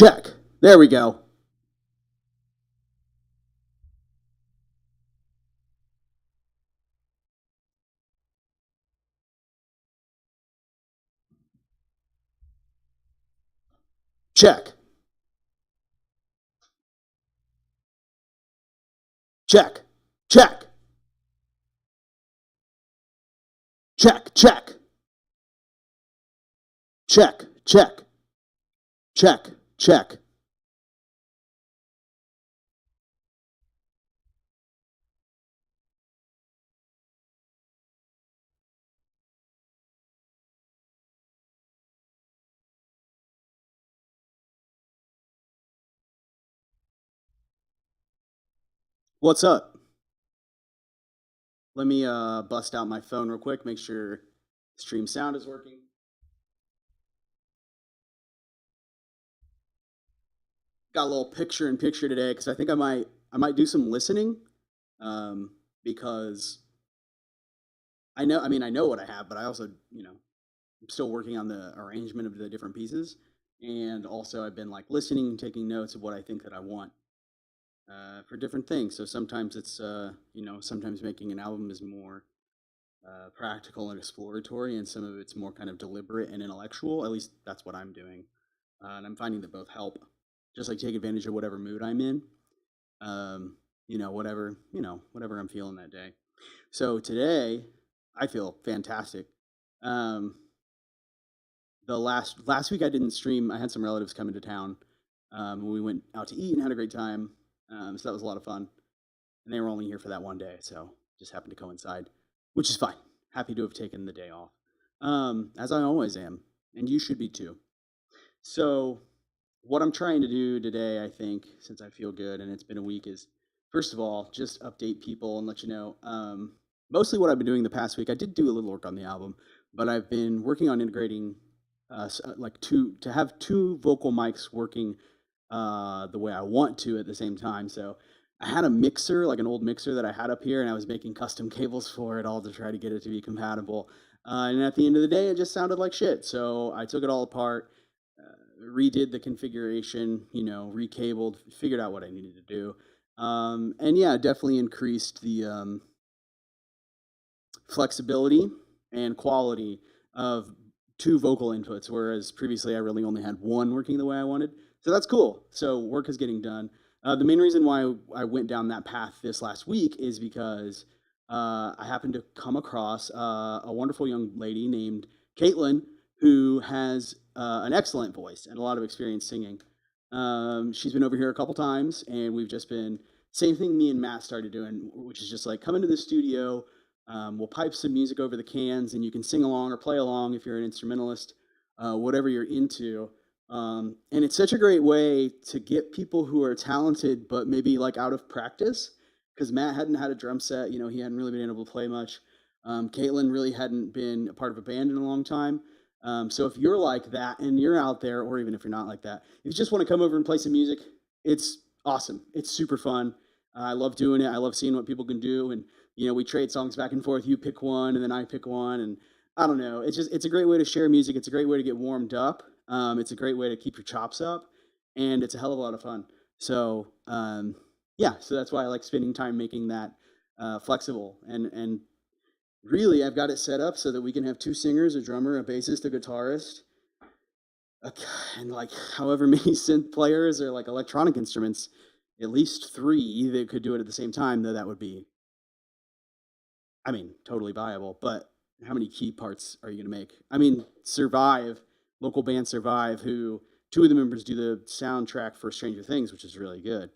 Check. There we go. Check. Check. Check. Check. Check. Check. Check. Check. Check. What's up? Let me bust out my phone real quick, make sure stream sound is working. Got a little picture in picture today because I think I might do some listening, because I know what I have, but I also I'm still working on the arrangement of the different pieces, and also I've been like listening, taking notes of what I think that I want for different things. So sometimes it's sometimes making an album is more practical and exploratory, and some of it's more kind of deliberate and intellectual. At least that's what I'm doing, and I'm finding that both help. Just like take advantage of whatever mood I'm in, whatever I'm feeling that day. So today, I feel fantastic. Um, the last week I didn't stream. I had some relatives come into town. We went out to eat and had a great time. So that was a lot of fun. And they were only here for that one day, so just happened to coincide, which is fine. Happy to have taken the day off, as I always am, and you should be too. So, what I'm trying to do today, I think, since I feel good and it's been a week, is first of all, just update people and let you know. Mostly what I've been doing the past week, I did do a little work on the album, but I've been working on integrating, like to have two vocal mics working the way I want to at the same time. So I had a mixer, like an old mixer that I had up here, and I was making custom cables for it all to try to get it to be compatible. And at the end of the day, it just sounded like shit. So I took it all apart, redid the configuration, recabled, figured out what I needed to do. And yeah, definitely increased the flexibility and quality of two vocal inputs, whereas previously I really only had one working the way I wanted. So that's cool. So work is getting done. The main reason why I went down that path this last week is because I happened to come across a wonderful young lady named Caitlin who has an excellent voice and a lot of experience singing. She's been over here a couple times, and we've just been same thing me and Matt started doing, which is just like come into the studio, we'll pipe some music over the cans, and you can sing along or play along if you're an instrumentalist, whatever you're into. And it's such a great way to get people who are talented but maybe like out of practice, because Matt hadn't had a drum set. He hadn't really been able to play much. Caitlin really hadn't been a part of a band in a long time. So if you're like that and you're out there, or even if you're not like that, if you just want to come over and play some music, it's awesome. It's super fun. I love doing it. I love seeing what people can do, and we trade songs back and forth. You pick one, and then I pick one, and I don't know. It's a great way to share music. It's a great way to get warmed up. It's a great way to keep your chops up, and it's a hell of a lot of fun. So yeah, so that's why I like spending time making that flexible, and really I've got it set up so that we can have two singers, a drummer, a bassist, a guitarist, a, and like however many synth players or like electronic instruments, at least three that could do it at the same time. Though that would be, I mean, totally viable. But how many key parts are you going to make? I mean, Survive, local band Survive, who two of the members do the soundtrack for Stranger Things, which is really good.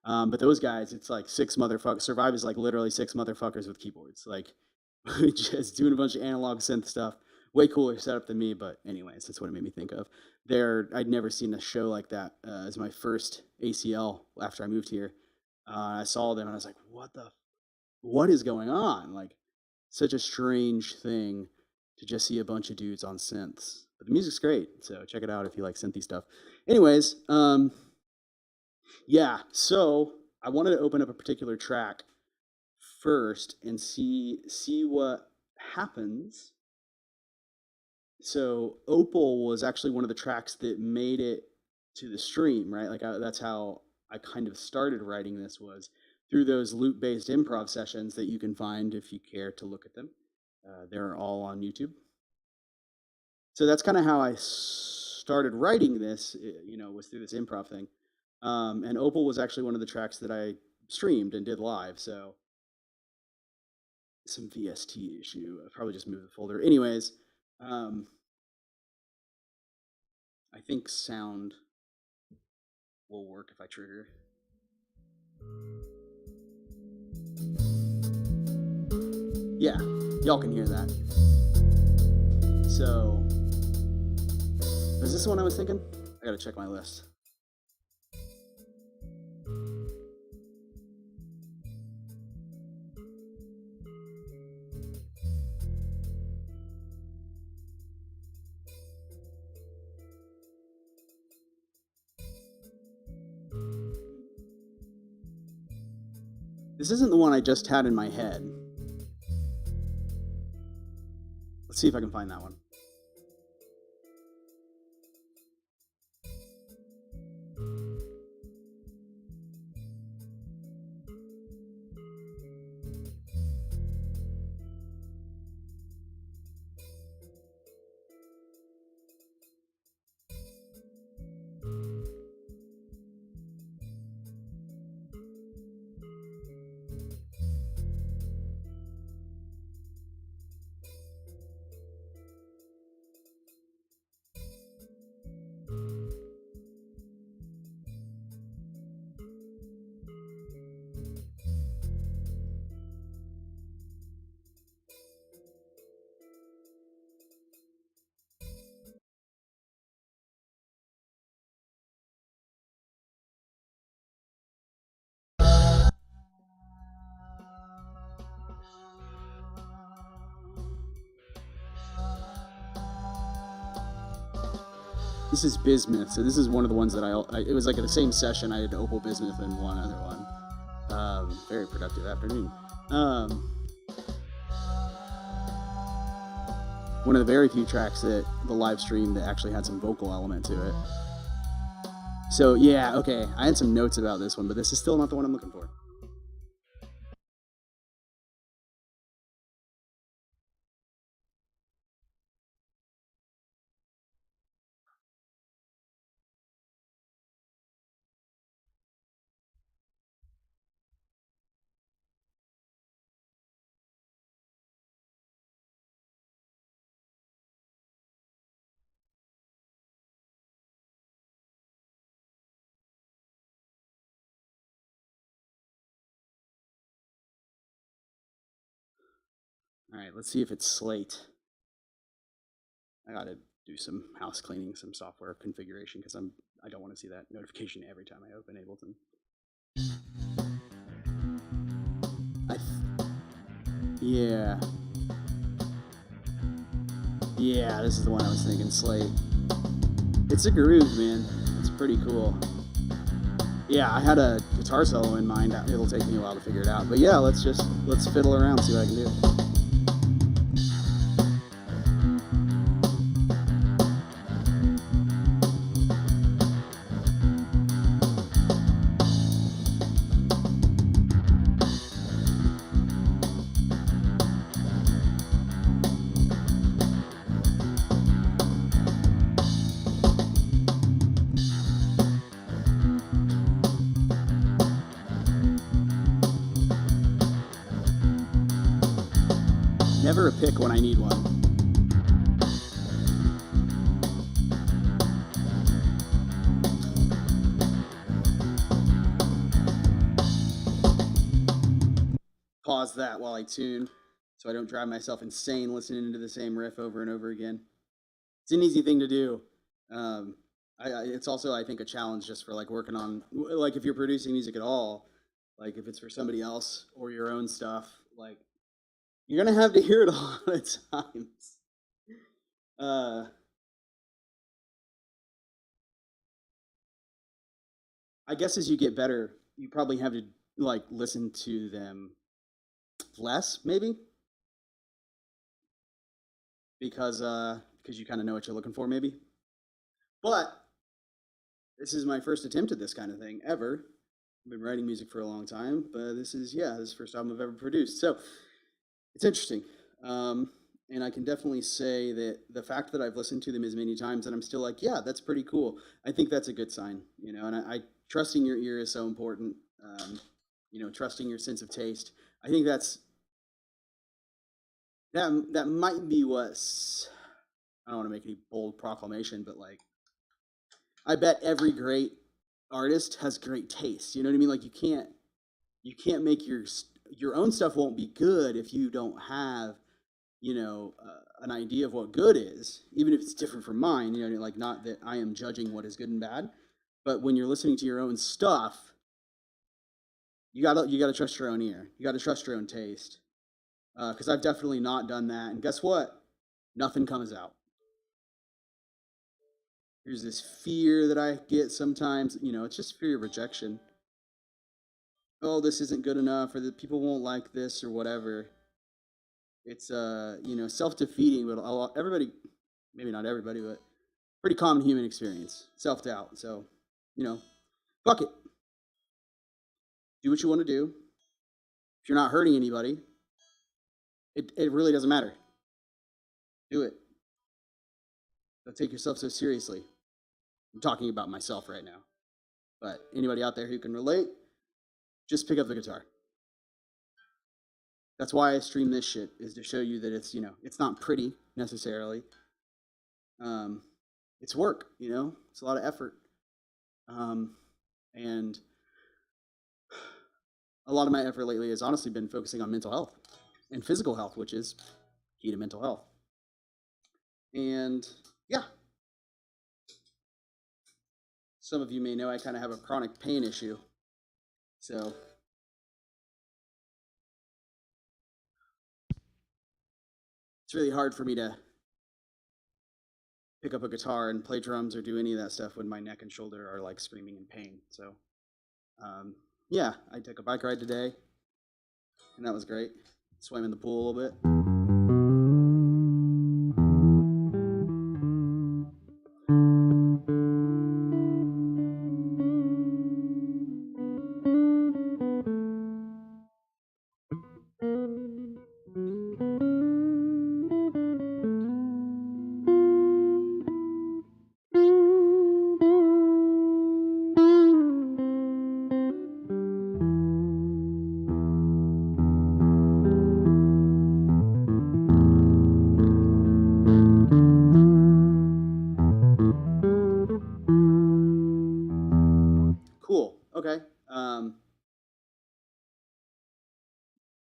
But those guys, it's like six motherfuckers. Survive is like literally six motherfuckers with keyboards, like just doing a bunch of analog synth stuff. Way cooler setup than me, but anyways, that's what it made me think of. I'd never seen a show like that as my first ACL after I moved here. I saw them and I was like, what is going on? Like, such a strange thing to just see a bunch of dudes on synths. But the music's great, so check it out if you like synthy stuff. Anyways, yeah. So I wanted to open up a particular track first and see what happens. So Opal was actually one of the tracks that made it to the stream, right? Like that's how I kind of started writing this, was through those loop-based improv sessions that you can find if you care to look at them. They're all on YouTube. So that's kind of how I started writing this, was through this improv thing. And Opal was actually one of the tracks that I streamed and did live. So some VST issue. I probably just moved the folder. Anyways, I think sound will work if I trigger. Yeah, y'all can hear that. So, is this the one I was thinking? I gotta check my list. This isn't the one I just had in my head. Let's see if I can find that one. This is Bismuth. So this is one of the ones that it was like at the same session I had Opal, Bismuth, and one other one. Very productive afternoon. One of the very few tracks that the live stream that actually had some vocal element to it. So yeah, okay. I had some notes about this one, but this is still not the one I'm looking for. All right, let's see if it's Slate. I gotta do some house cleaning, some software configuration, because I don't want to see that notification every time I open Ableton. Yeah. Yeah, this is the one I was thinking, Slate. It's a groove, man. It's pretty cool. Yeah, I had a guitar solo in mind. It'll take me a while to figure it out. But yeah, let's fiddle around, see what I can do. Never a pick when I need one. Pause that while I tune so I don't drive myself insane listening to the same riff over and over again. It's an easy thing to do. It's also, I think, a challenge just for like working on, like if you're producing music at all, like if it's for somebody else or your own stuff, like you're gonna have to hear it all at times. I guess as you get better, you probably have to like listen to them less, maybe, because you kind of know what you're looking for, maybe. But this is my first attempt at this kind of thing ever. I've been writing music for a long time, but this is the first album I've ever produced. So it's interesting. And I can definitely say that the fact that I've listened to them as many times and I'm still like, yeah, that's pretty cool. I think that's a good sign, you know. And I trusting your ear is so important. Trusting your sense of taste. I think that might be what's. I don't want to make any bold proclamation, but like, I bet every great artist has great taste. You know what I mean? Like, you can't make your own stuff won't be good if you don't have an idea of what good is, even if it's different from mine. Like, not that I am judging what is good and bad, but when you're listening to your own stuff, you gotta trust your own ear. You gotta trust your own taste. Because I've definitely not done that, and guess what? Nothing comes out. There's this fear that I get sometimes. It's just fear of rejection. Oh, this isn't good enough, or that people won't like this, or whatever. It's self-defeating, but everybody, maybe not everybody, but pretty common human experience, self-doubt. So, fuck it. Do what you want to do. If you're not hurting anybody, it really doesn't matter. Do it. Don't take yourself so seriously. I'm talking about myself right now. But anybody out there who can relate, just pick up the guitar. That's why I stream this shit, is to show you that it's not pretty necessarily. It's work, it's a lot of effort. And a lot of my effort lately has honestly been focusing on mental health and physical health, which is key to mental health. And yeah, some of you may know I kind of have a chronic pain issue. So it's really hard for me to pick up a guitar and play drums or do any of that stuff when my neck and shoulder are like screaming in pain. So I took a bike ride today, and that was great. Swam in the pool a little bit. Cool. Okay.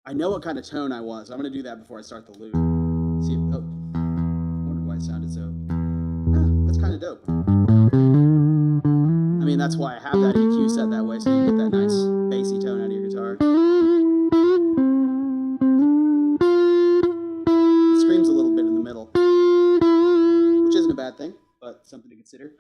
I know what kind of tone I want, so I'm going to do that before I start the loop. See if, I wondered why it sounded so. That's kind of dope. I mean, that's why I have that EQ set that way, so you get that nice bassy tone out of your guitar. It screams a little bit in the middle, which isn't a bad thing, but something to consider.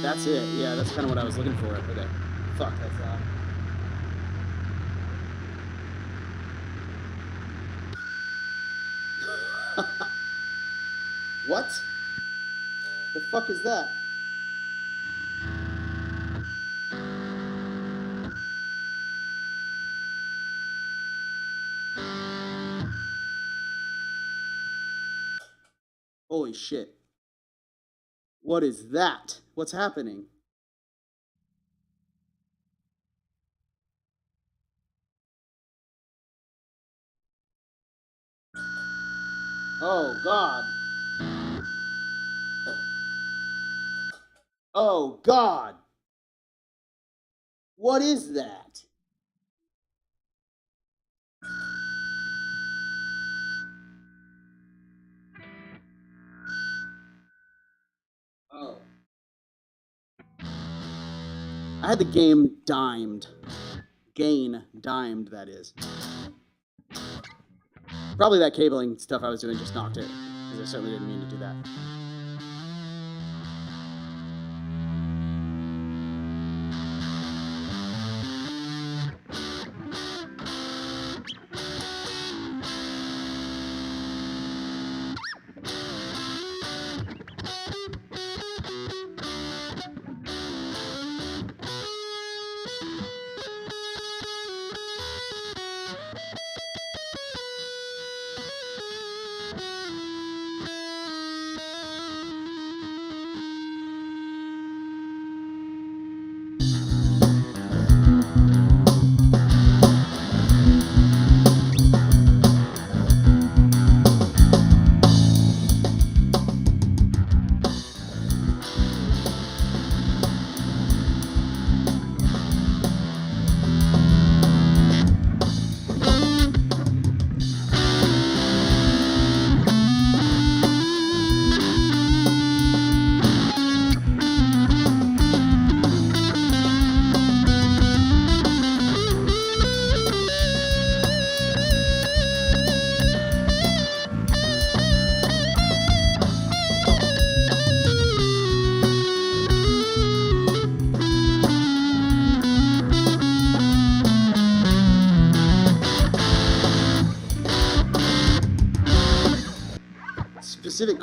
That's it. Yeah, that's kind of what I was looking for. Okay. Fuck, that's loud. What? The fuck is that? Holy shit. What is that? What's happening? Oh, God. Oh, God. What is that? Oh. I had the game dimed. Gain dimed, that is. Probably that cabling stuff I was doing just knocked it, because I certainly didn't mean to do that.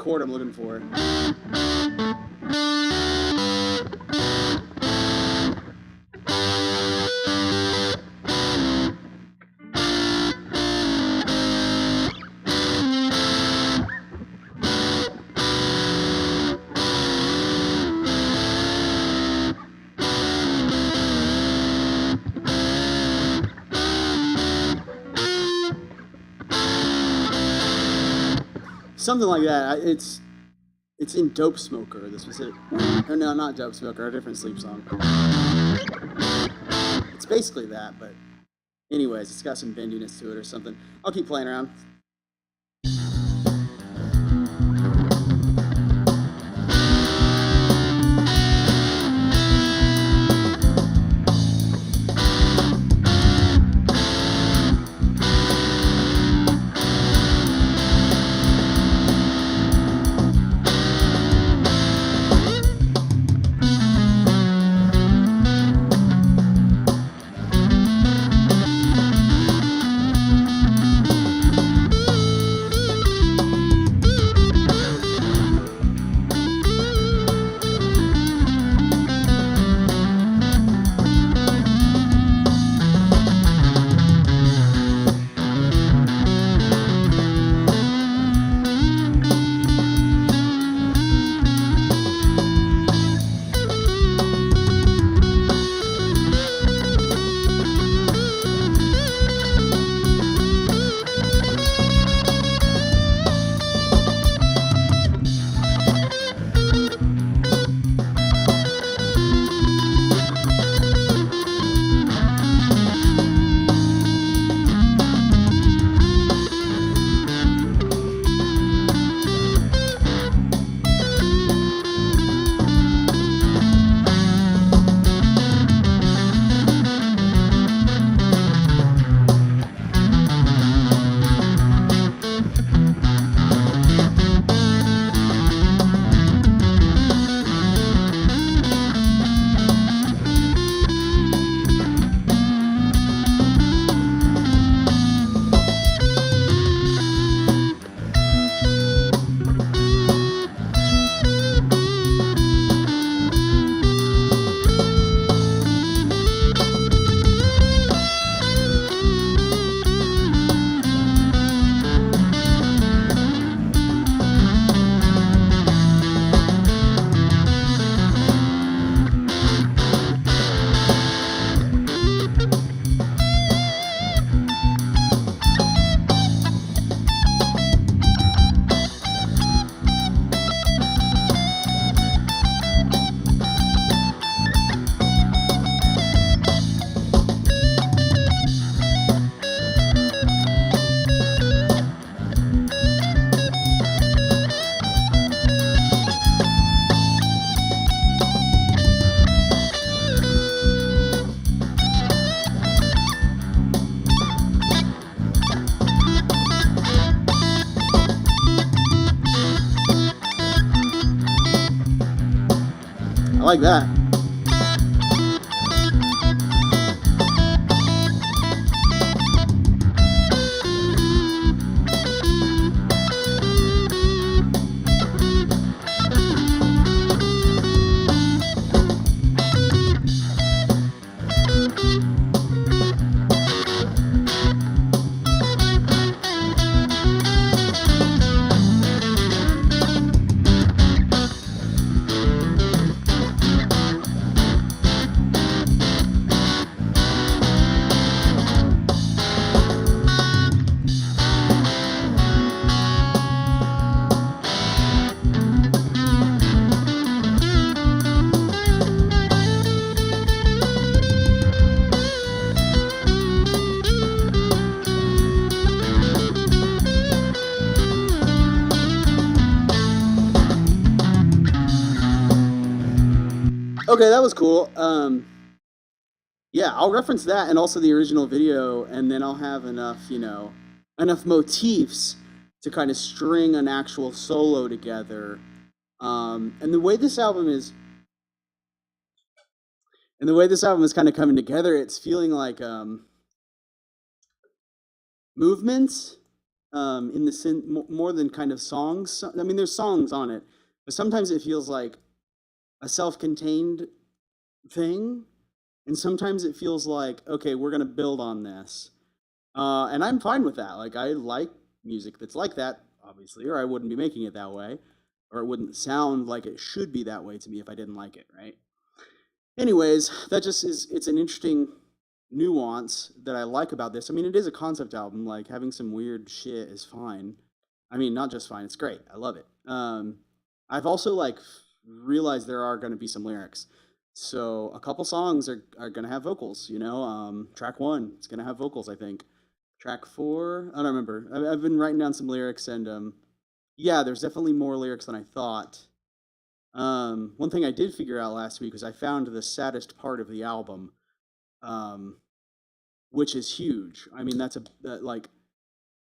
chord I'm looking for. Something like that. It's in Dope Smoker, the specific. Or no, not Dope Smoker, a different Sleep song. It's basically that, but anyways, it's got some bendiness to it or something. I'll keep playing around. I like that. Okay, that was cool. Yeah, I'll reference that and also the original video, and then I'll have enough, enough motifs to kind of string an actual solo together. And the way this album is, kind of coming together, it's feeling like movements in the more than kind of songs. I mean, there's songs on it, but sometimes it feels like a self-contained thing, and sometimes it feels like, okay, we're gonna build on this, and I'm fine with that. Like, I like music that's like that, obviously, or I wouldn't be making it that way, or it wouldn't sound like it should be that way to me if I didn't like it, right? Anyways, that just is, it's an interesting nuance that I like about this. I mean, it is a concept album. Like, having some weird shit is fine. I mean, not just fine, it's great. I love it. I've also like realized there are going to be some lyrics. So a couple songs are going to have vocals, you know. Track 1 is going to have vocals, I think. Track 4, I don't remember. I've been writing down some lyrics, and yeah, there's definitely more lyrics than I thought. One thing I did figure out last week was I found the saddest part of the album, um, which is huge. I mean, like,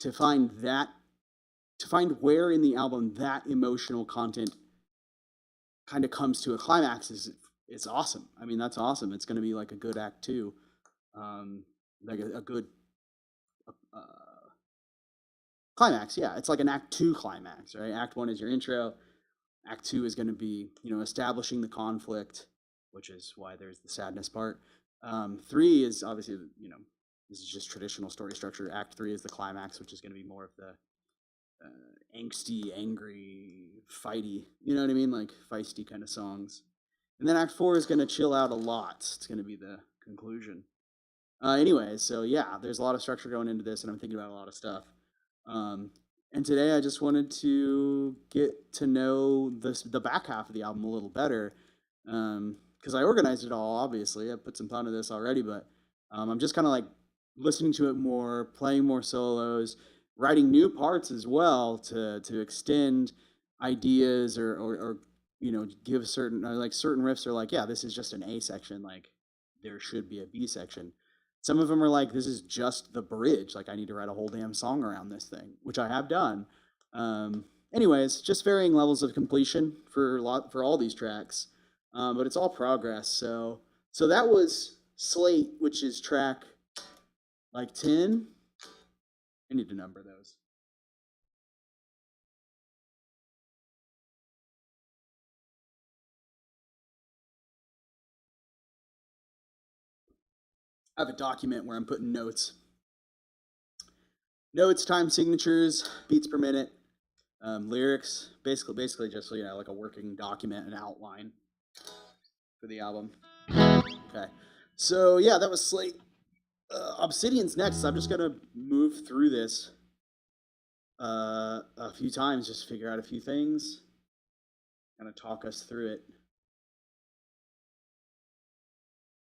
to find that, to find where in the album that emotional content kind of comes to a climax is awesome. I mean, that's awesome. It's going to be like a good act 2, like a good uh, climax. Yeah, it's like an act 2 climax, right? Act 1 is your intro. Act 2 is going to be, you know, establishing the conflict, which is why there's the sadness part. 3 is obviously, you know, this is just traditional story structure. Act 3 is the climax, which is going to be more of the angsty, angry, fighty, you know what I mean? Like feisty kind of songs. And then Act 4 is going to chill out a lot. It's going to be the conclusion. Anyway, so yeah, there's a lot of structure going into this, and I'm thinking about a lot of stuff. And today I just wanted to get to know the back half of the album a little better, because I organized it all. Obviously, I put some thought into this already, but I'm just kind of like listening to it more, playing more solos, writing new parts as well to extend ideas or you know, give certain like certain riffs are like, yeah, this is just an A section, like there should be a B section. Some of them are like, this is just the bridge, like I need to write a whole damn song around this thing, which I have done. Anyways, just varying levels of completion for all these tracks, but it's all progress. So that was Slate, which is track like 10. I need to number those. I have a document where I'm putting notes. Notes, time signatures, beats per minute, lyrics, basically just, you know, like a working document, an outline for the album. Okay, so yeah, that was Slate. Obsidian's next. So I'm just gonna move through this a few times, just figure out a few things, kind of talk us through it.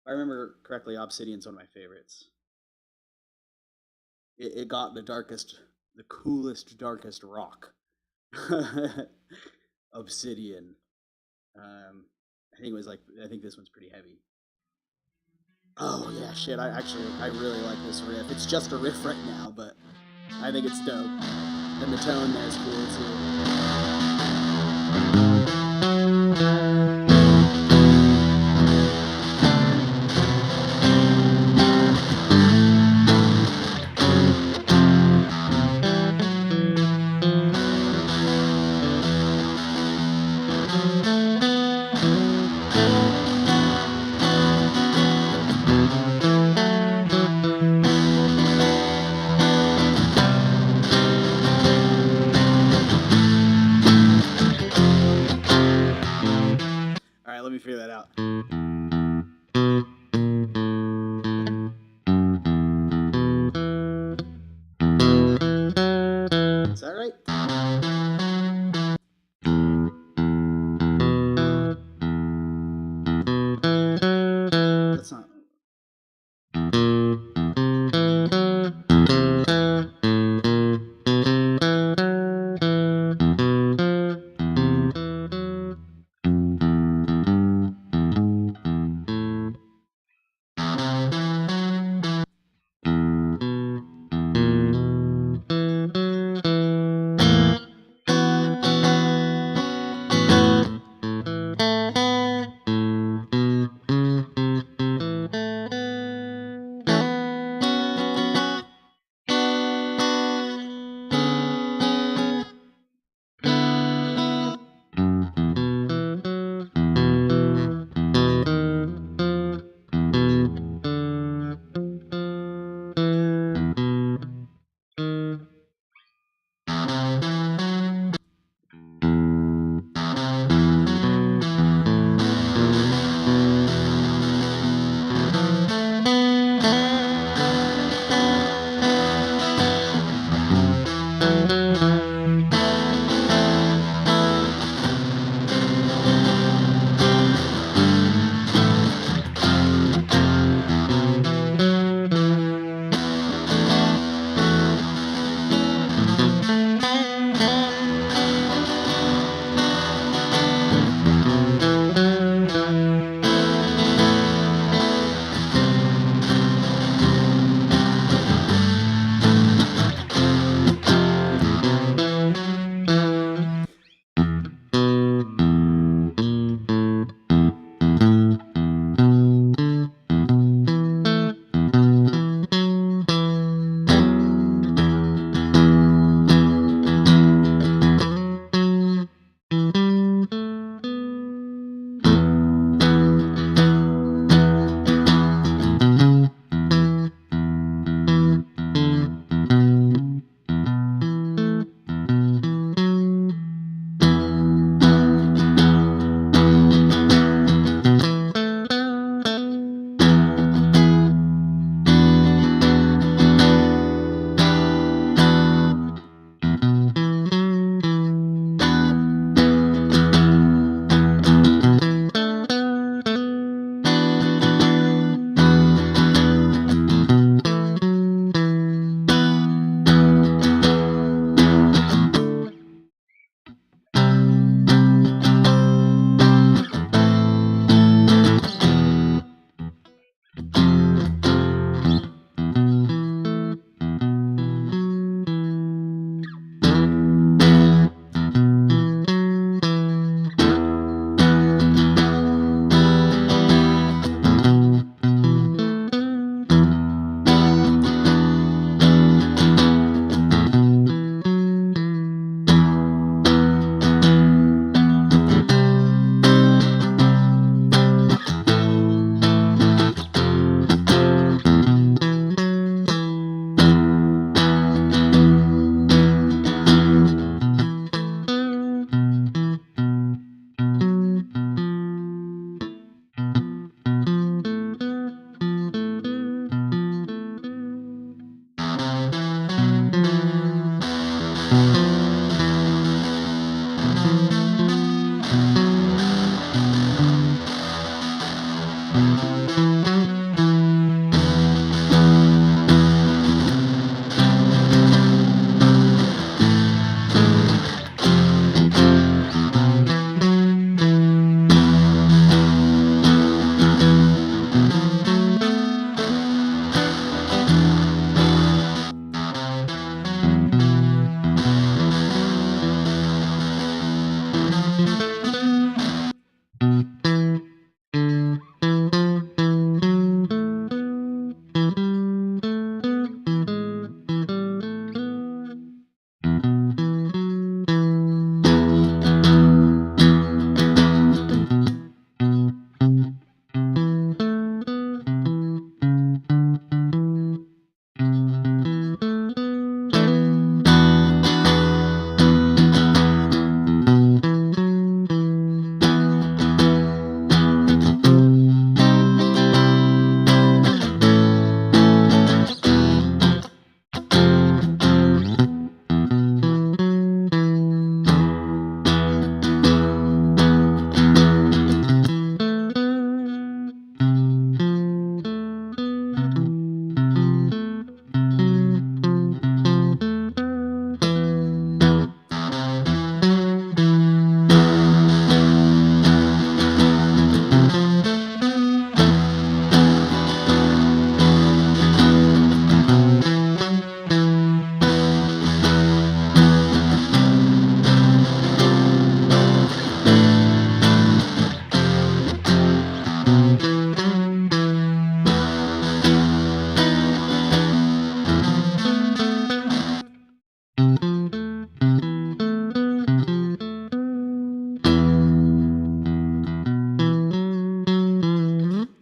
If I remember correctly, Obsidian's one of my favorites. It got the darkest, the coolest, darkest rock. Obsidian. I think it was like, I think this one's pretty heavy. Oh yeah, shit. I really like this riff. It's just a riff right now, but I think it's dope. And the tone there is cool too.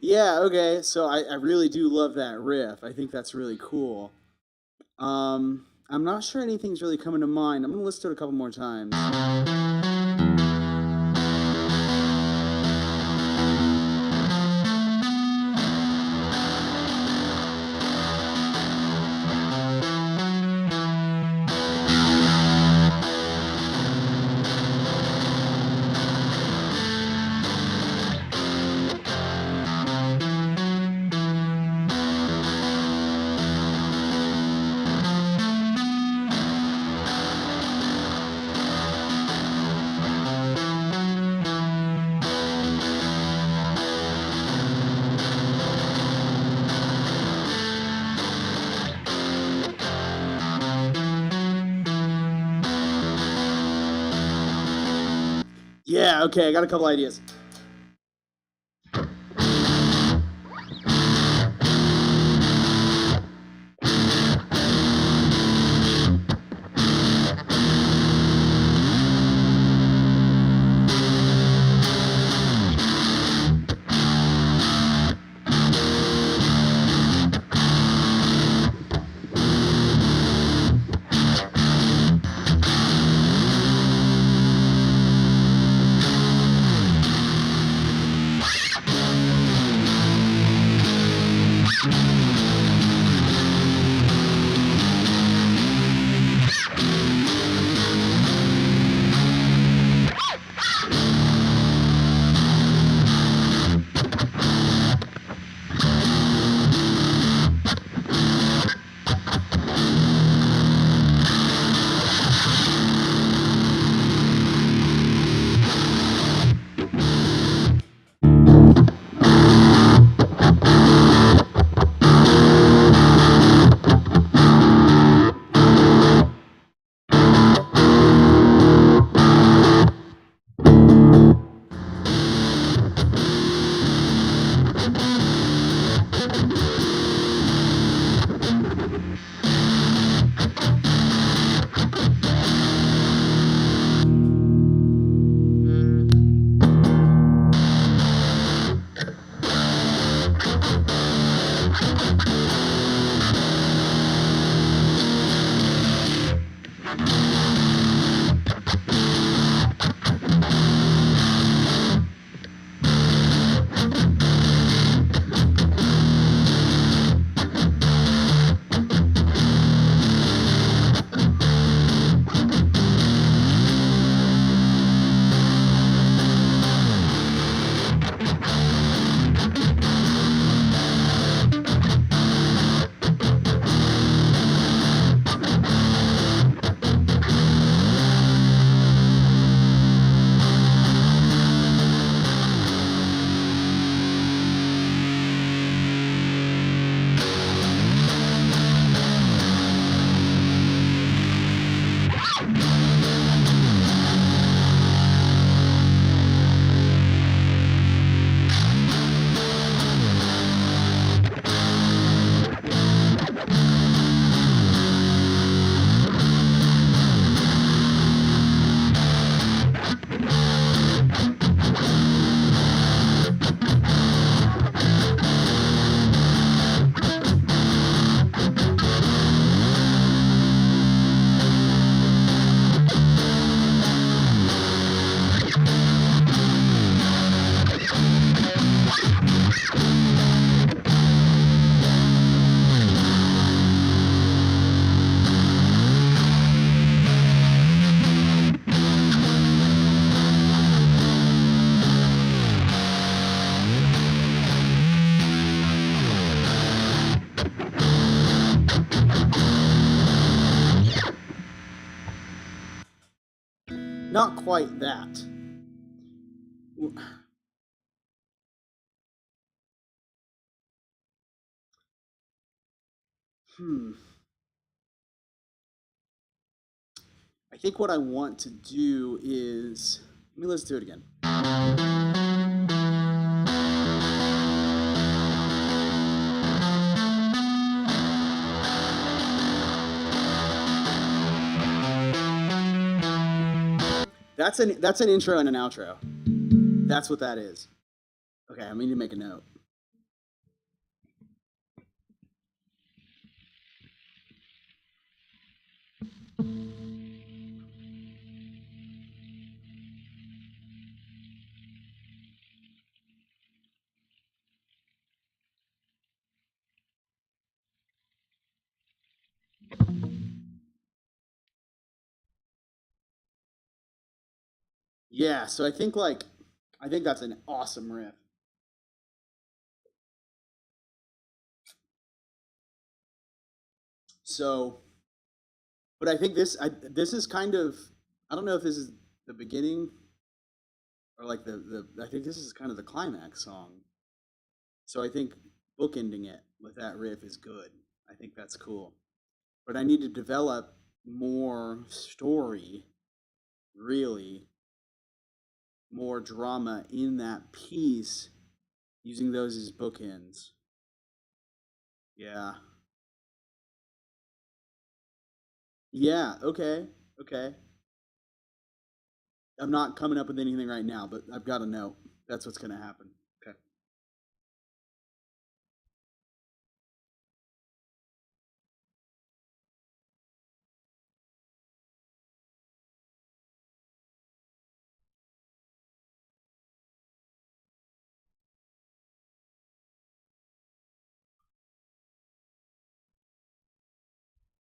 Yeah, okay. So I really do love that riff. I think that's really cool. I'm not sure anything's really coming to mind. I'm gonna listen to it a couple more times. Yeah, okay, I got a couple ideas. not quite that. Hmm. I think what I want to do is, let me listen to it again. That's an intro and an outro. That's what that is. Okay, I need to make a note. Yeah, so I think that's an awesome riff. So, but I think this is kind of, I don't know if this is the beginning or like the I think this is kind of the climax song. So I think bookending it with that riff is good. I think that's cool. But I need to develop more story, really, more drama in that piece, using those as bookends. Yeah. Yeah, okay. Okay. I'm not coming up with anything right now, but I've got to know. That's what's going to happen. Okay.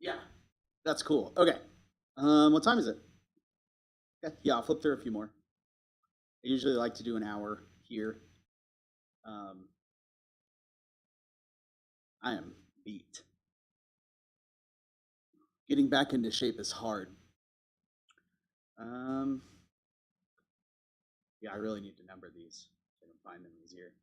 Yeah. That's cool. Okay. What time is it? Okay. Yeah, I'll flip through a few more. I usually like to do an hour here. Um, I am beat. Getting back into shape is hard. Um, yeah, I really need to number these so I can find them easier.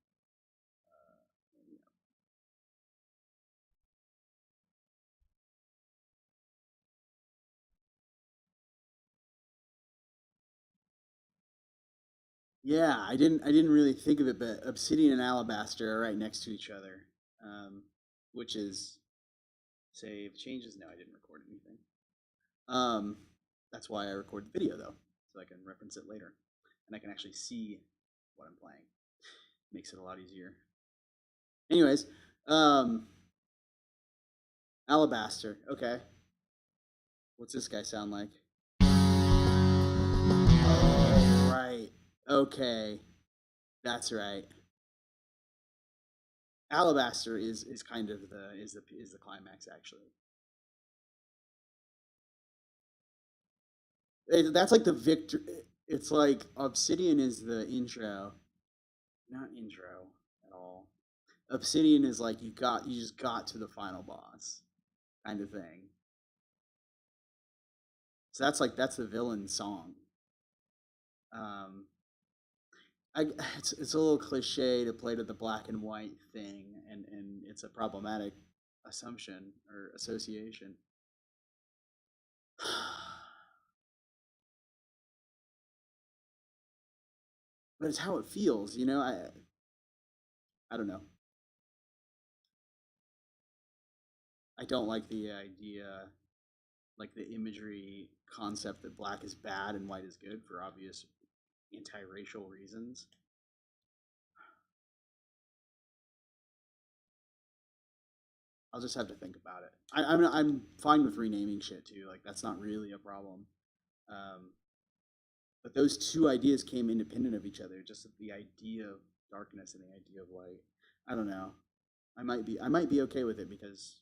Yeah, I didn't really think of it, but Obsidian and Alabaster are right next to each other, which is save changes. No, I didn't record anything. Um, that's why I record the video though, so I can reference it later, and I can actually see what I'm playing. Makes it a lot easier. Anyways, Alabaster. Okay, what's this guy sound like? Oh, right. Okay, that's right. Alabaster is kind of the climax actually. That's like the victor. It's like Obsidian is the intro, not intro at all. Obsidian is like you just got to the final boss kind of thing. So that's the villain song. Um, it's a little cliche to play to the black and white thing, and it's a problematic assumption or association. But it's how it feels, you know. I don't know. I don't like the idea, like the imagery concept that black is bad and white is good for obvious anti-racial reasons. I'll just have to think about it. I'm fine with renaming shit too. Like that's not really a problem. Um, but those two ideas came independent of each other. Just the idea of darkness and the idea of light. I don't know. I might be okay with it because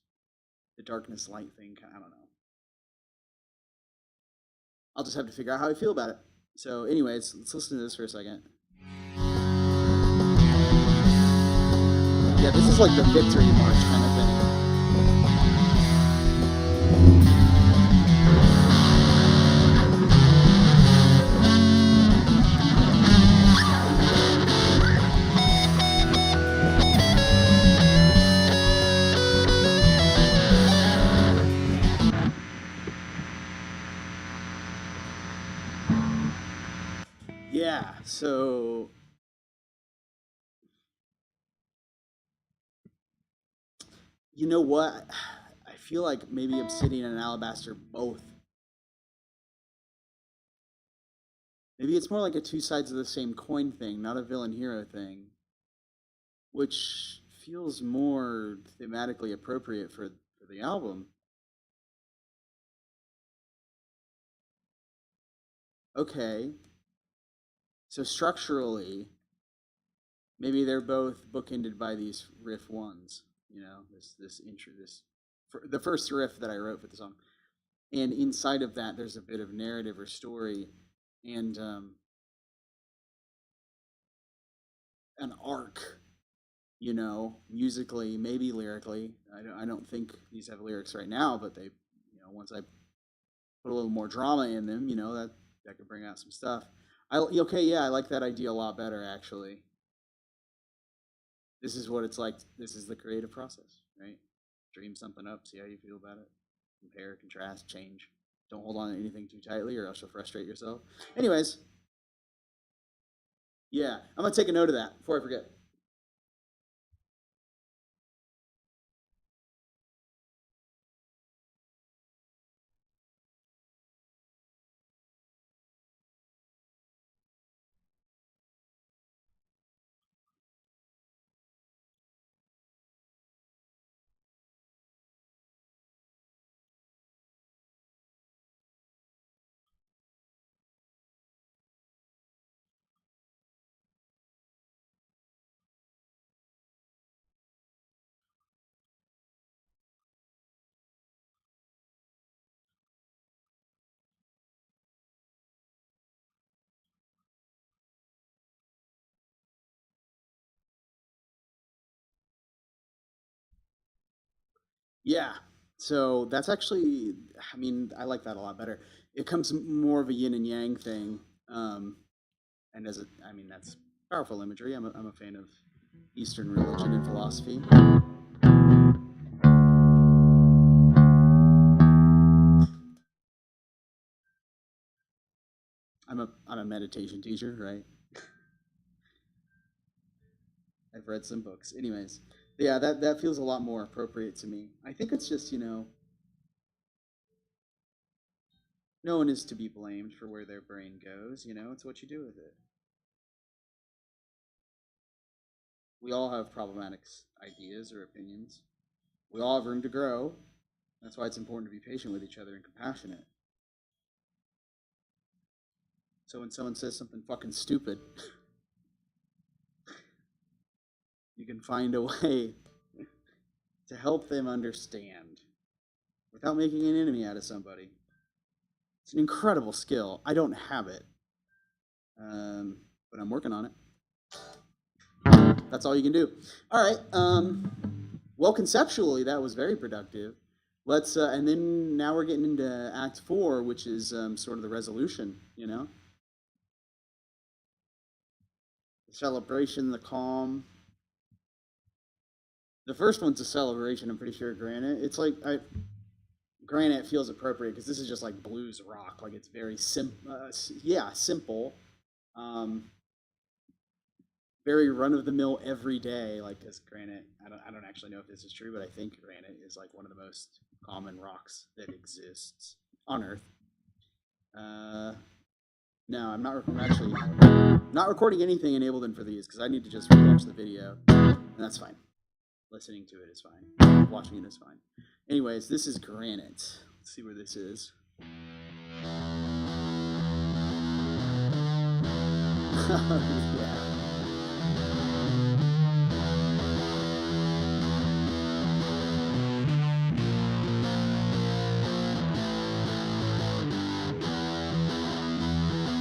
the darkness light thing. I don't know. I'll just have to figure out how I feel about it. So, anyways, let's listen to this for a second. Yeah, this is like the victory march kind of thing. So you know what? I feel like maybe Obsidian and Alabaster both. Maybe it's more like a two sides of the same coin thing, not a villain hero thing, which feels more thematically appropriate for the album. Okay, so structurally, maybe they're both bookended by these riff ones. You know, this intro, the first riff that I wrote for the song, and inside of that, there's a bit of narrative or story, and an arc. You know, musically, maybe lyrically. I don't think these have lyrics right now, but they, you know, once I put a little more drama in them, you know, that could bring out some stuff. Okay, yeah, I like that idea a lot better actually. This is what it's like. This is the creative process, right? Dream something up, see how you feel about it. Compare, contrast, change. Don't hold on to anything too tightly, or else you'll frustrate yourself. Anyways, yeah, I'm gonna take a note of that before I forget. Yeah. So that's actually, I mean, I like that a lot better. It comes more of a yin and yang thing. And I mean, that's powerful imagery. I'm a fan of Eastern religion and philosophy. I'm a meditation teacher, right? I've read some books. Anyways, yeah, that feels a lot more appropriate to me. I think it's just, you know, no one is to be blamed for where their brain goes, you know, it's what you do with it. We all have problematic ideas or opinions. We all have room to grow. That's why it's important to be patient with each other and compassionate. So when someone says something fucking stupid, you can find a way to help them understand without making an enemy out of somebody. It's an incredible skill. I don't have it, but I'm working on it. That's all you can do. All right. Well, conceptually, that was very productive. Let's and then now we're getting into Act 4, which is sort of the resolution. You know, the celebration, the calm. The first one's a celebration. I'm pretty sure. Granite. It's like Granite feels appropriate because this is just like blues rock. Like it's very simple. Um, very run of the mill every day. Like as Granite, I don't actually know if this is true, but I think Granite is like one of the most common rocks that exists on Earth. No, I'm actually not recording anything in Ableton for these because I need to just watch the video, and that's fine. Listening to it is fine. Watching it is fine. Anyways, this is Granite. Let's see where this is. Yeah.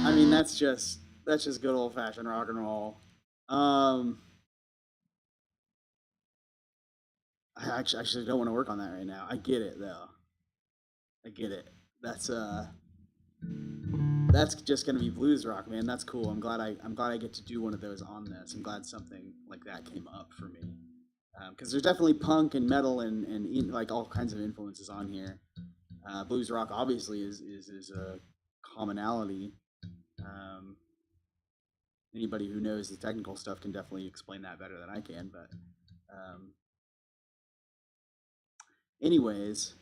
I mean, that's just good old fashioned rock and roll. I actually don't want to work on that right now. I get it though. I get it. That's just gonna be blues rock, man. That's cool. I'm glad I get to do one of those on this. I'm glad something like that came up for me because there's definitely punk and metal and like all kinds of influences on here. Blues rock obviously is a commonality. Um, Anybody who knows the technical stuff can definitely explain that better than I can. But um, anyways,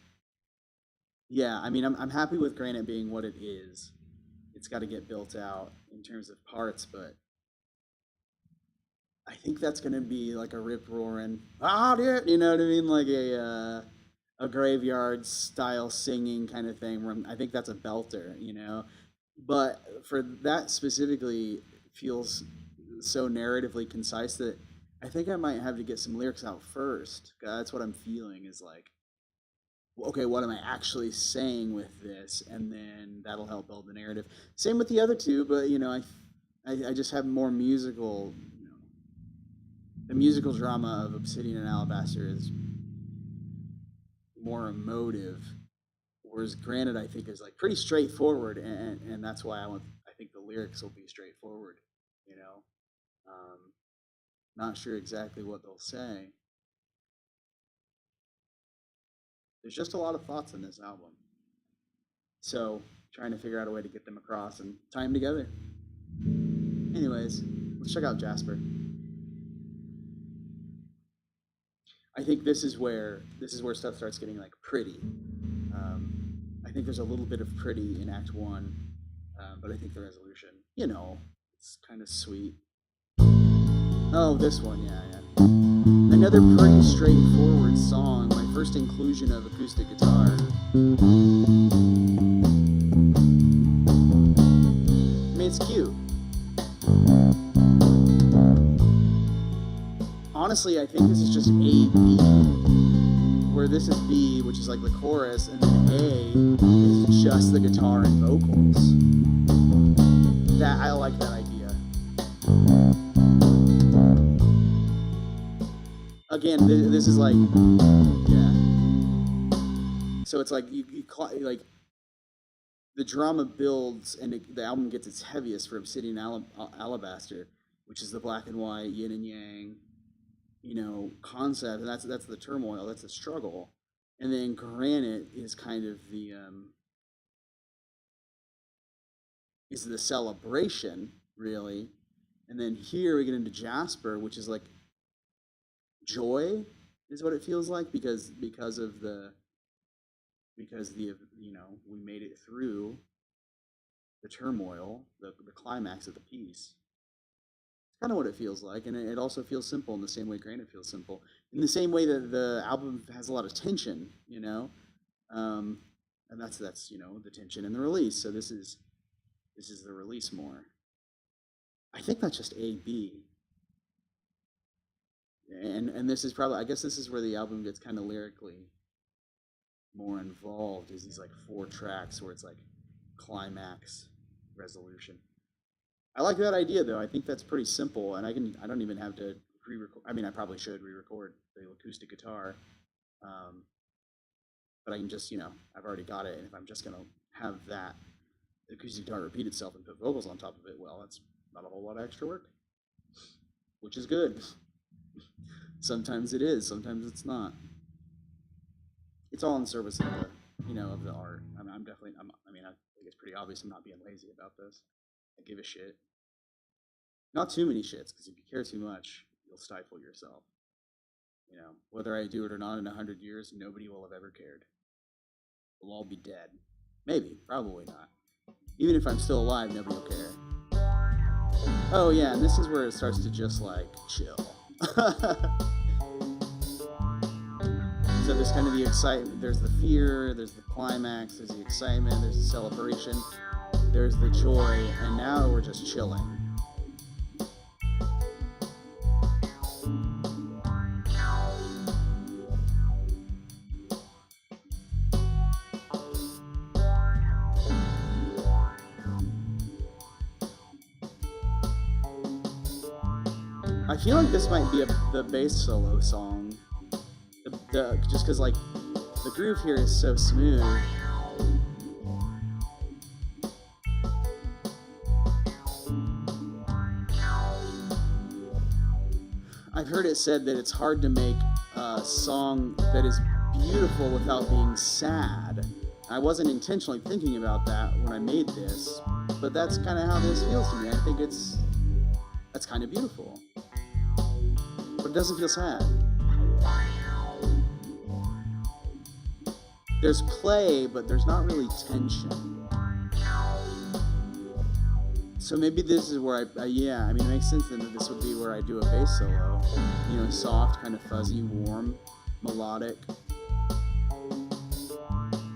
yeah, I mean, I'm happy with Granite being what it is. It's got to get built out in terms of parts, but I think that's gonna be like a rip roaring, ah, dude, you know what I mean, like a graveyard style singing kind of thing. Where I think that's a belter, you know. But for that specifically, feels so narratively concise that I think I might have to get some lyrics out first. That's what I'm feeling is like, okay, what am I actually saying with this, and then that'll help build the narrative. Same with the other two, but you know, I just have more musical. You know, the musical drama of Obsidian and Alabaster is more emotive, whereas Granite I think is like pretty straightforward, and that's why I think the lyrics will be straightforward. You know, um, not sure exactly what they'll say. There's just a lot of thoughts in this album, so trying to figure out a way to get them across and tie them together. Anyways, let's check out Jasper. I think this is where stuff starts getting like pretty. I think there's a little bit of pretty in Act One, but I think the resolution, you know, it's kind of sweet. Oh, this one, yeah, yeah. Another pretty straightforward song. My first inclusion of acoustic guitar. I mean, it's cute. Honestly, I think this is just A, B, where this is B, which is like the chorus, and then A is just the guitar and vocals. That I like that idea. Again, this is like, yeah. So it's like like the drama builds, and the album gets its heaviest for Obsidian Alabaster, which is the black and white, yin and yang, you know, concept, and that's the turmoil, that's the struggle, and then Granite is kind of the celebration, really, and then here we get into Jasper, which is like joy, is what it feels like because of the you know, we made it through the turmoil, the climax of the piece. Kind of what it feels like, and it also feels simple in the same way Granite feels simple. In the same way that the album has a lot of tension, you know, and that's you know the tension in the release. So this is the release more. I think that's just A B, and this is probably, I guess this is where the album gets kind of lyrically more involved. Is these like 4 tracks where it's like climax, resolution. I like that idea though. I think that's pretty simple, and I don't even have to re-record. I mean, I probably should re-record the acoustic guitar, um, but I can just, you know, I've already got it, and if I'm just gonna have that acoustic guitar repeat itself and put vocals on top of it, well, that's not a whole lot of extra work, which is good. Sometimes it is, sometimes it's not. It's all in service of the, you know, of the art. I'm definitely, I mean, I think it's pretty obvious I'm not being lazy about this. I give a shit. Not too many shits, because if you care too much, you'll stifle yourself. You know, whether I do it or not in 100 years, nobody will have ever cared. We'll all be dead. Maybe, probably not. Even if I'm still alive, nobody will care. Oh yeah, and this is where it starts to just like chill. So there's kind of the excitement, there's the fear, there's the climax, there's the excitement, there's the celebration, there's the joy, and now we're just chilling. I feel like this might be the bass solo song. Just because like the groove here is so smooth. I've heard it said that it's hard to make a song that is beautiful without being sad. I wasn't intentionally thinking about that when I made this, but that's kind of how this feels to me. I think it's That's kind of beautiful, but it doesn't feel sad. There's play, but there's not really tension. So maybe this is where yeah, I mean, it makes sense then that this would be where I do a bass solo. You know, soft, kind of fuzzy, warm, melodic.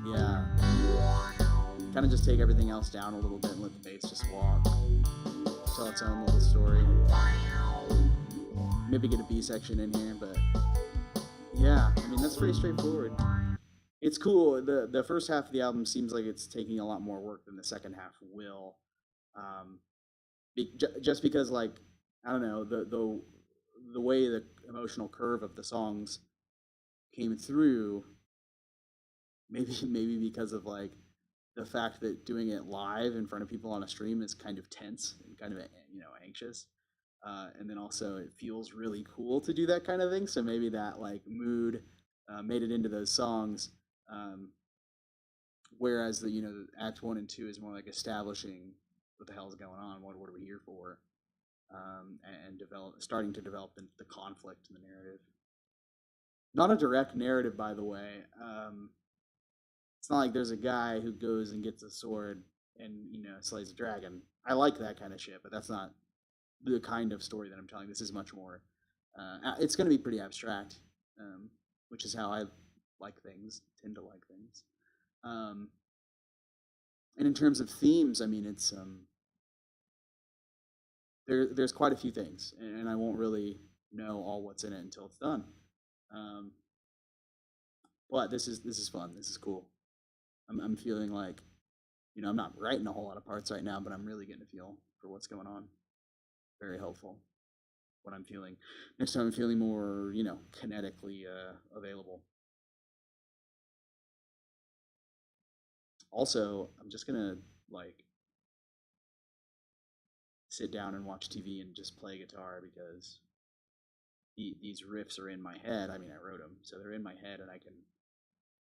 Yeah. Kind of just take everything else down a little bit and let the bass just walk. Tell its own little story. Maybe get a B section in here, but yeah, I mean, that's pretty straightforward. It's cool. The first half of the album seems like it's taking a lot more work than the second half will. Um, just because, like, I don't know, the way the emotional curve of the songs came through, maybe because of like the fact that doing it live in front of people on a stream is kind of tense and kind of, you know, anxious. And then also it feels really cool to do that kind of thing. So maybe that like mood made it into those songs. Whereas the, you know, the Act 1 and 2 is more like establishing what the hell is going on, what are we here for, and starting to develop the conflict in the narrative. Not a direct narrative, by the way. It's not like there's a guy who goes and gets a sword and, you know, slays a dragon. I like that kind of shit, but that's not the kind of story that I'm telling. This is much more. It's going to be pretty abstract, which is how I like things, tend to like things. And in terms of themes, I mean, it's there's quite a few things, and I won't really know all what's in it until it's done. But this is fun. This is cool. I'm feeling like, you know, I'm not writing a whole lot of parts right now, but I'm really getting a feel for what's going on. Very helpful. What I'm feeling. Next time I'm feeling more, you know, kinetically available. Also, I'm just gonna like sit down and watch TV and just play guitar because these riffs are in my head. I mean, I wrote them, so they're in my head, and I can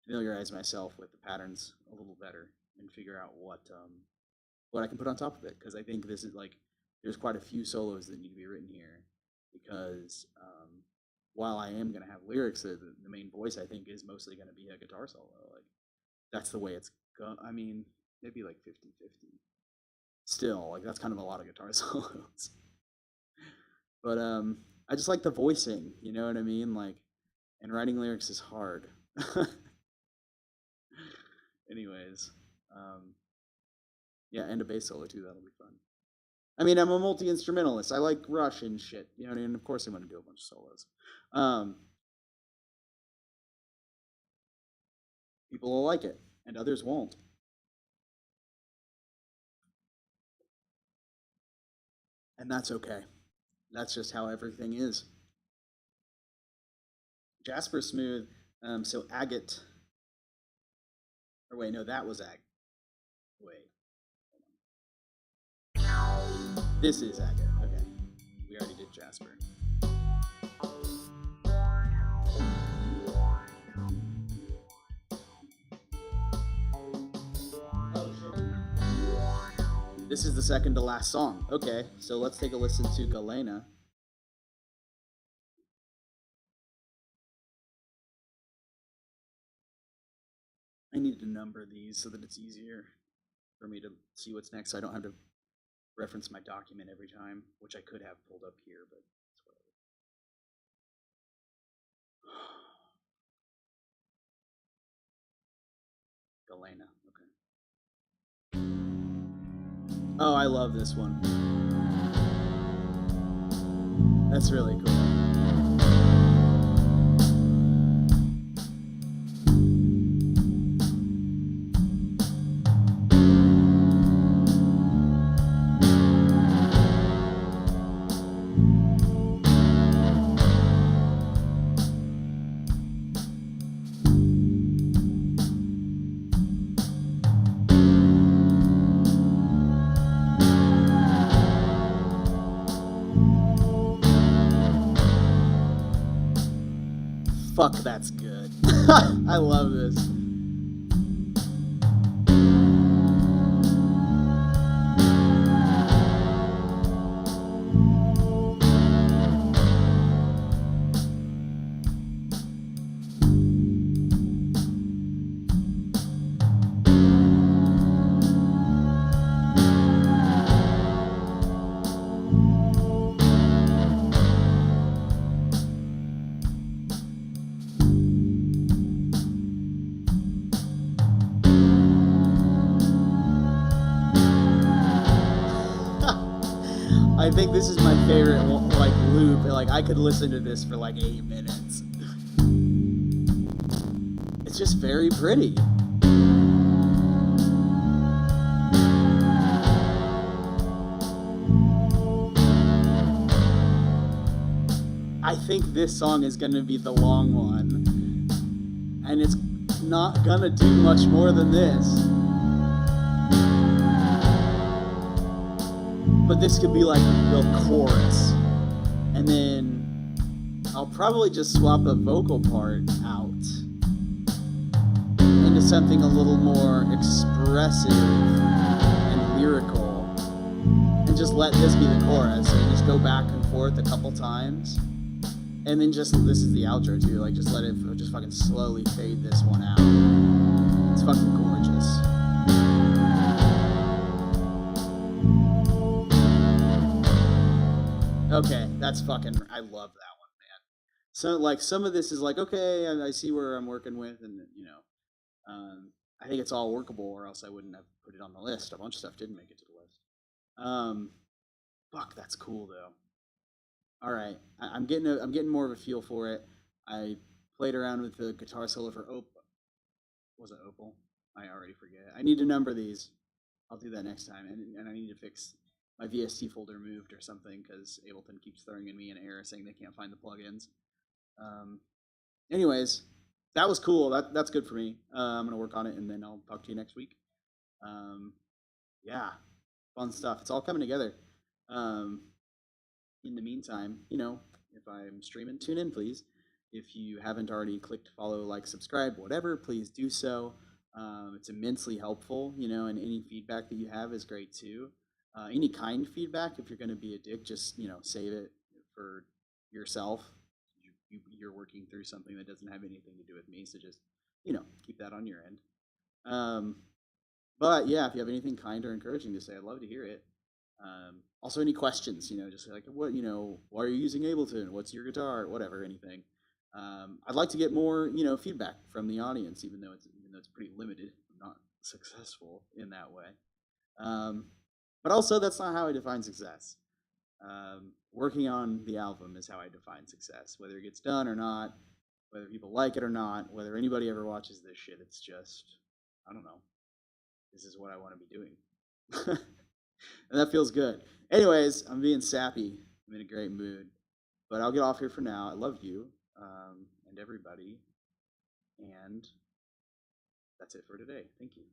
familiarize myself with the patterns a little better and figure out what I can put on top of it. Because I think this is like, there's quite a few solos that need to be written here. Because while I am gonna have lyrics, the main voice I think is mostly gonna be a guitar solo. Like that's the way it's going. I mean, maybe like 50-50. Still, like that's kind of a lot of guitar solos. But I just like the voicing, you know what I mean? Like, and writing lyrics is hard. Anyways, yeah, and a bass solo too, that'll be fun. I mean, I'm a multi-instrumentalist. I like Rush and shit, you know what I mean? Of course I'm gonna do a bunch of solos. People will like it, and others won't. And that's okay. That's just how everything is. Jasper Smooth, so Agate. Or wait, no, that was Agate. Wait. This is Agate. Okay. We already did Jasper. This is the second to last song. Okay, so let's take a listen to Galena. I need to number these so that it's easier for me to see what's next. So I don't have to reference my document every time, which I could have pulled up here, but it's whatever. Galena, okay. Oh, I love this one. That's really cool. Fuck, that's good. I love this. I think this is my favorite like loop. Like I could listen to this for like 8 minutes. It's just very pretty. I think this song is gonna be the long one, and it's not gonna do much more than this. But this could be like the chorus, and then I'll probably just swap the vocal part out into something a little more expressive and lyrical, and just let this be the chorus, and just go back and forth a couple times, and then just this is the outro too. Like just let it just fucking slowly fade this one out. It's fucking gorgeous. Okay, that's fucking. I love that one, man. So like some of this is like okay, I see where I'm working with, and I think it's all workable, or else I wouldn't have put it on the list. A bunch of stuff didn't make it to the list. Um, fuck, that's cool though. All right, I'm getting more of a feel for it. I played around with the guitar solo for Opal. Was it Opal? I already forget. I need to number these. I'll do that next time, and I need to fix my VST folder moved or something because Ableton keeps throwing in me an error saying they can't find the plugins. Um, anyways, that was cool. That's good for me. I'm gonna work on it, and then I'll talk to you next week. Um, yeah, fun stuff. It's all coming together. Um, in the meantime, if I'm streaming, tune in, please. If you haven't already clicked follow, like, subscribe, whatever, please do so. It's immensely helpful, and any feedback that you have is great too. Any kind feedback, if you're going to be a dick, just, save it for yourself. You're working through something that doesn't have anything to do with me, so just, keep that on your end. But yeah, if you have anything kind or encouraging to say, I'd love to hear it. Also, any questions, just like what, why are you using Ableton? What's your guitar? Whatever, anything. I'd like to get more, feedback from the audience, even though it's pretty limited. I'm not successful in that way. But also, that's not how I define success. Working on the album is how I define success. Whether it gets done or not, whether people like it or not, whether anybody ever watches this shit, it's just, I don't know. This is what I want to be doing. And that feels good. Anyways, I'm being sappy. I'm in a great mood. But I'll get off here for now. I love you and everybody. And that's it for today. Thank you.